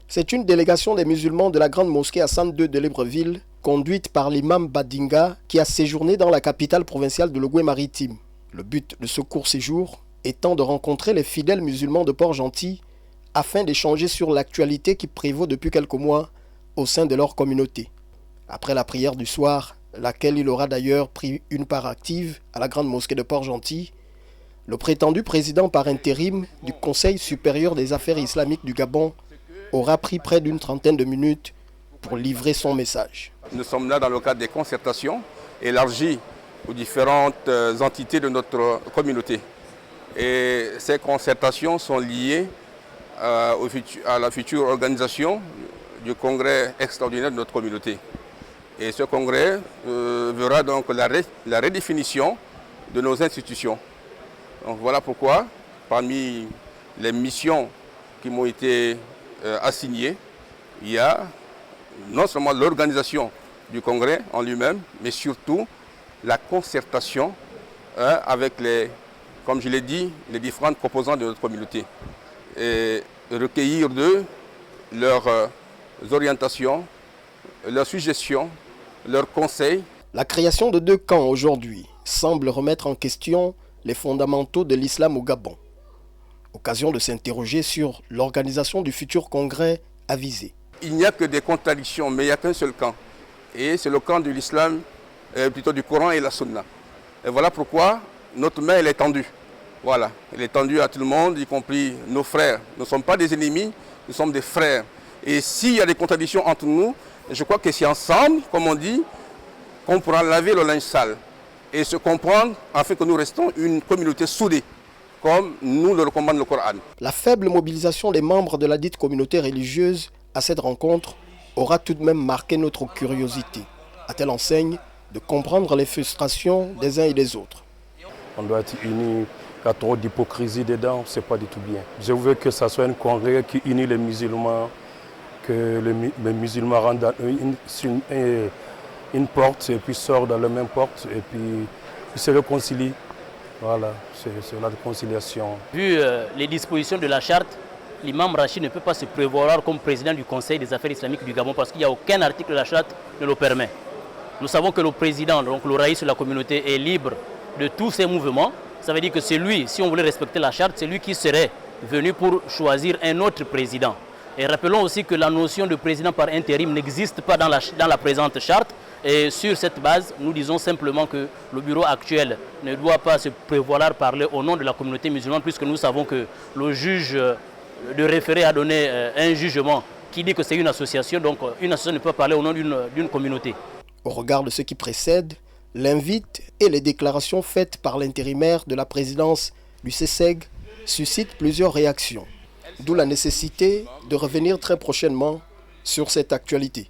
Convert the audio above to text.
C'est une délégation des musulmans de la grande mosquée Hassan II de Libreville, conduite par l'imam Badinga, qui a séjourné dans la capitale provinciale de l'Ogooué-Maritime. Le but de ce court séjour étant de rencontrer les fidèles musulmans de Port-Gentil afin d'échanger sur l'actualité qui prévaut depuis quelques mois au sein de leur communauté. Après la prière du soir, laquelle il aura d'ailleurs pris une part active à la grande mosquée de Port-Gentil, le prétendu président par intérim du Conseil supérieur des affaires islamiques du Gabon aura pris près d'une trentaine de minutes pour livrer son message. Nous sommes là dans le cadre des concertations élargies aux différentes entités de notre communauté. Et ces concertations sont liées à la future organisation du congrès extraordinaire de notre communauté. Et ce congrès verra donc la redéfinition de nos institutions. Donc voilà pourquoi, parmi les missions qui m'ont été assignées, il y a non seulement l'organisation du congrès en lui-même, mais surtout la concertation avec comme je l'ai dit, les différentes composantes de notre communauté. Et recueillir d'eux leurs orientations, leurs suggestions, leurs conseils. La création de deux camps aujourd'hui semble remettre en question les fondamentaux de l'islam au Gabon. Occasion de s'interroger sur l'organisation du futur congrès avisé. Il n'y a que des contradictions, mais il n'y a qu'un seul camp. Et c'est le camp de l'islam, plutôt du Coran et la Sunna. Et voilà pourquoi notre main elle est tendue. Voilà, elle est tendue à tout le monde, y compris nos frères. Nous ne sommes pas des ennemis, nous sommes des frères. Et s'il y a des contradictions entre nous, je crois que c'est ensemble, comme on dit, qu'on pourra laver le linge sale et se comprendre afin que nous restons une communauté soudée, comme nous le recommande le Coran. La faible mobilisation des membres de la dite communauté religieuse à cette rencontre aura tout de même marqué notre curiosité, à telle enseigne de comprendre les frustrations des uns et des autres. On doit être unis, il y a trop d'hypocrisie dedans, c'est pas du tout bien. Je veux que ça soit un congrès qui unit les musulmans, que les musulmans rentrent dans une porte et puis sortent dans la même porte et puis ils se réconcilient. Voilà, c'est la réconciliation. Vu les dispositions de la charte, l'imam Rachid ne peut pas se prévoir comme président du Conseil des affaires islamiques du Gabon parce qu'il n'y a aucun article de la charte qui ne le permet. Nous savons que le président, donc le raïs de la communauté, est libre de tous ces mouvements. Ça veut dire que c'est lui, si on voulait respecter la charte, c'est lui qui serait venu pour choisir un autre président. Et rappelons aussi que la notion de président par intérim n'existe pas dans la présente charte. Et sur cette base, nous disons simplement que le bureau actuel ne doit pas se prévaloir parler au nom de la communauté musulmane, puisque nous savons que le juge de référé a donné un jugement qui dit que c'est une association, donc une association ne peut pas parler au nom d'une communauté. Au regard de ce qui précède, l'invite et les déclarations faites par l'intérimaire de la présidence du CESEG suscitent plusieurs réactions, d'où la nécessité de revenir très prochainement sur cette actualité.